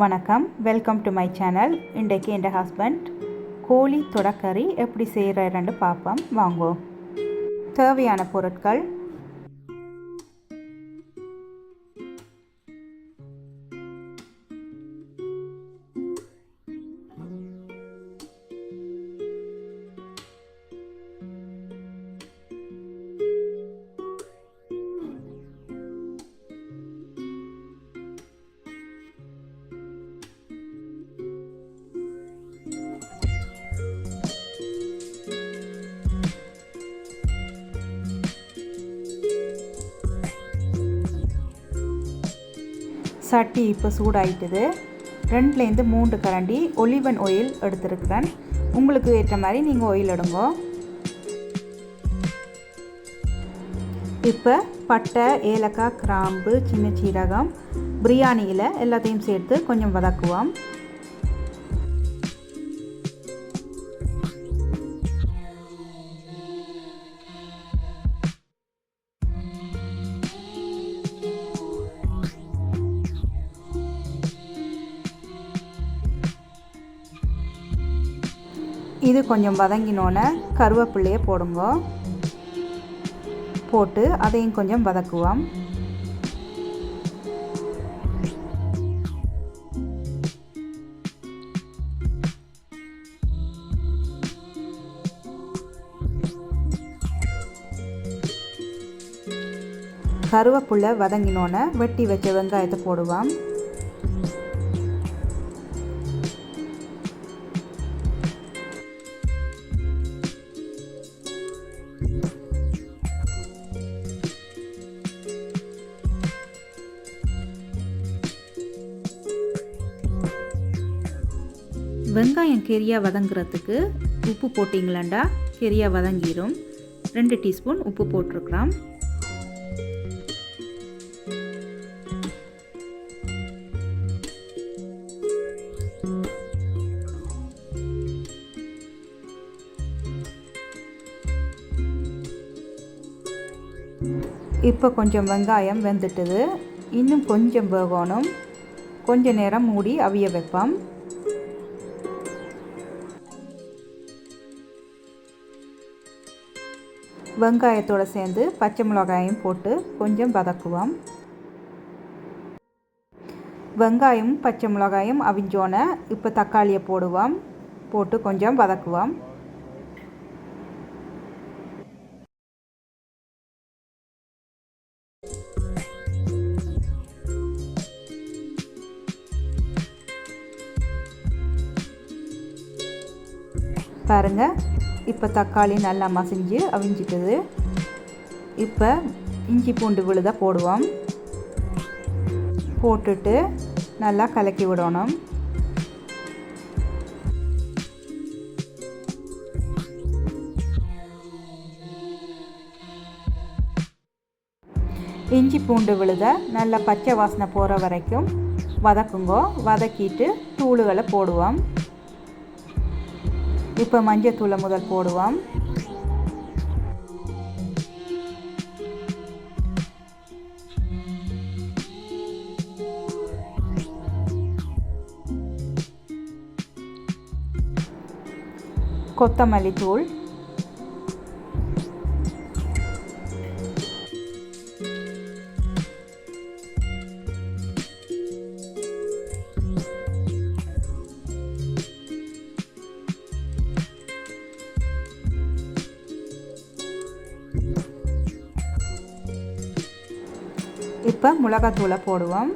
வணக்கம், welcome to my channel. இன்றைக்கு என் husband கோழி தொடக்கறி எப்படி செய்கிறாருன்னு பார்ப்போம். வாங்கோ. தேவையான பொருட்கள்: சட்டி இப்போ சூடாயிட்டுது. 2-3 கரண்டி ஒலிவன் ஆயில் எடுத்துருக்குறேன். உங்களுக்கு ஏற்ற மாதிரி நீங்கள் ஆயில் எடுங்க. இப்போ பட்டை, ஏலக்காய், கிராம்பு, சின்ன சீரகம், பிரியாணி இலை எல்லாத்தையும் சேர்த்து கொஞ்சம் வதக்குவோம். இது கொஞ்சம் வதங்கினோன்னே கருவேப்பிலையை போடுங்க. போட்டு அதையும் கொஞ்சம் வதக்குவோம். கருவேப்பிலை வதங்கினோன்னே வெட்டி வச்ச வெங்காயத்தை போடுவோம். வெங்காயம் கெரியாக வதங்குறதுக்கு உப்பு போட்டிங்களாண்டா கெரியாக வதங்கிடும். 2 டீஸ்பூன் உப்பு போட்டிருக்கிறோம். இப்போ கொஞ்சம் வெங்காயம் வெந்துட்டுது. இன்னும் கொஞ்சம் வேகணும். கொஞ்ச நேரம் மூடி அவிய வைப்போம். வெங்காயத்தோடு சேர்ந்து பச்சை மிளகாயும் போட்டு கொஞ்சம் வதக்குவோம். வெங்காயம் பச்சை மிளகாயும் அவிஞ்சோன்னே இப்போ தக்காளியை போடுவோம். போட்டு கொஞ்சம் வதக்குவோம். பாருங்கள், இப்போ தக்காளி நல்லா மசிஞ்சு அவிஞ்சிட்டுது. இப்போ இஞ்சி பூண்டு விழுதை போடுவோம். போட்டுட்டு நல்லா கலக்கி விடணும். இஞ்சி பூண்டு விழுதை நல்லா பச்சை வாசனை போகிற வரைக்கும் வதக்குங்கோ. வதக்கிட்டு தூளுகளை போடுவோம். இப்போ மஞ்சத்தூளை முதல் போடுவோம். கொத்தமல்லி தூள், இப்போ மிளகாத்தூளை போடுவோம்.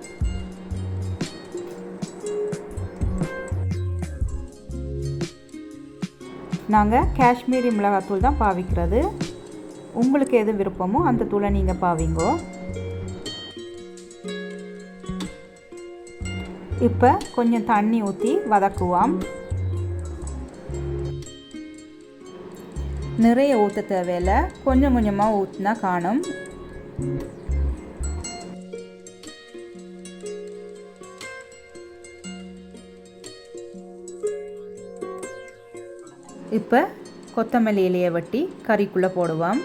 நாங்கள் காஷ்மீரி மிளகாத்தூள் தான் பாவிக்கிறது. உங்களுக்கு எது விருப்பமோ அந்த தூளை நீங்கள் பாவிங்கோ. இப்போ கொஞ்சம் தண்ணி ஊற்றி வதக்குவோம். நிறைய ஊற்ற தேவையில்லை, கொஞ்சம் கொஞ்சமாக ஊற்றினா காணும். இப்போ கொத்தமல்லி இலையை வெட்டி கறிக்குள்ளே போடுவோம்.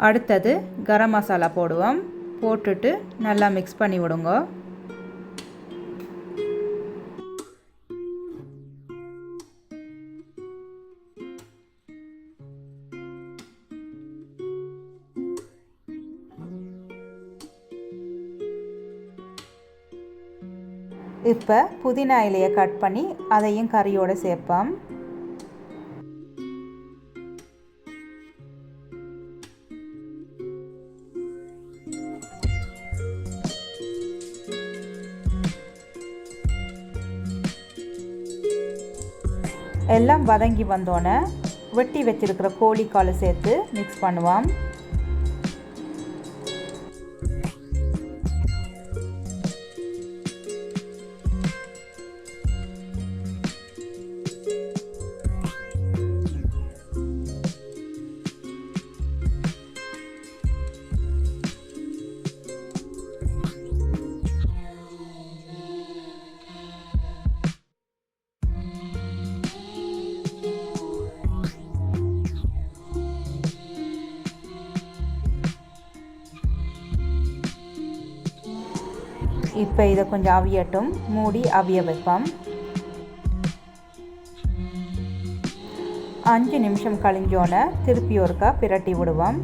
அடுத்தது கரம் மசாலா போடுவோம். போட்டுட்டு நல்லா மிக்ஸ் பண்ணி விடுங்க. இப்போ புதினா இலையை கட் பண்ணி அதையும் கறியோடு சேர்ப்போம். எல்லாம் வதங்கி வந்தோன்னே வெட்டி வச்சிருக்கிற கோழிக்காலை சேர்த்து மிக்ஸ் பண்ணுவோம். இப்போ இதை கொஞ்சம் அவியட்டும். மூடி அவிய வைப்போம். 5 நிமிஷம் கழிஞ்சோன்னே திருப்பி ஒருக்கா பிரட்டி விடுவோம்.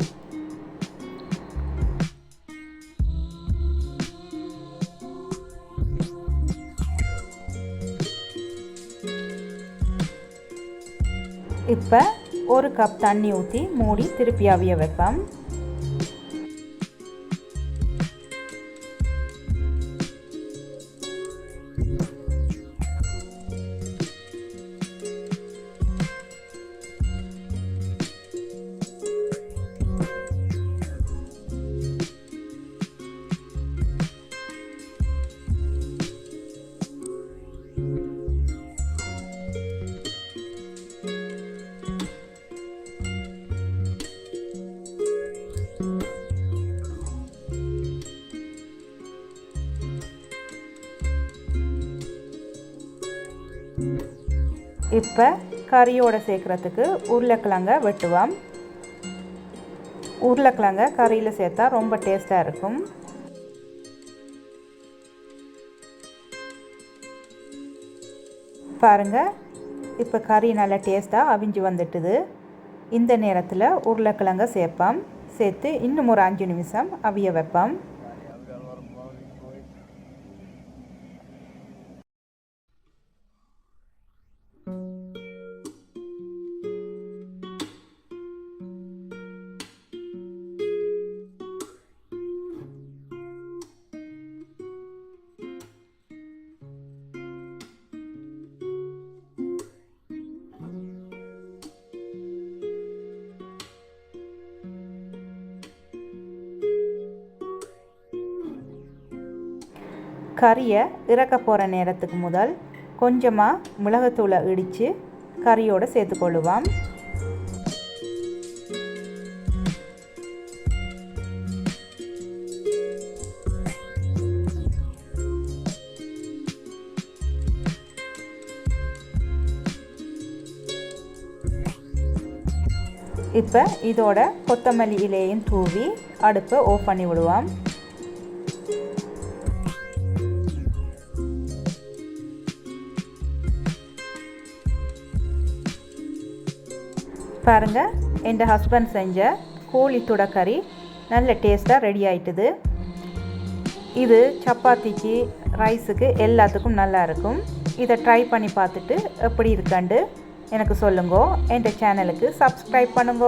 இப்போ 1 கப் தண்ணி ஊற்றி மூடி திருப்பி அவிய வைப்போம். இப்போ கறியோடு சேர்க்குறதுக்கு உருளைக்கிழங்க வெட்டுவோம். உருளைக்கிழங்க கறியில் சேர்த்தா ரொம்ப டேஸ்ட்டாக இருக்கும். பாருங்கள், இப்போ கறி நல்லா டேஸ்ட்டாக அவிஞ்சு வந்துட்டுது. இந்த நேரத்தில் உருளைக்கிழங்க சேர்ப்போம். சேர்த்து இன்னும் ஒரு 5 நிமிஷம் அவிய வைப்போம். கறியை இறக்க போகிற நேரத்துக்கு முதல் கொஞ்சமாக மிளகுத்தூளை இடித்து கறியோடு சேர்த்துக்கொள்ளுவோம். இப்போ இதோட கொத்தமல்லி இலையும் தூவி அடுப்பை ஆஃப் பண்ணி விடுவோம். பாருங்கள், என் ஹஸ்பண்ட் செஞ்ச கோழி துடக்கறி நல்ல டேஸ்ட்டாக ரெடி ஆயிட்டுது. இது சப்பாத்திக்கு, ரைஸுக்கு எல்லாத்துக்கும் நல்லா இருக்கும். இதை ட்ரை பண்ணி பார்த்துட்டு எப்படி இருக்காண்டு எனக்கு சொல்லுங்க. என் சேனலுக்கு சப்ஸ்கிரைப் பண்ணுங்க.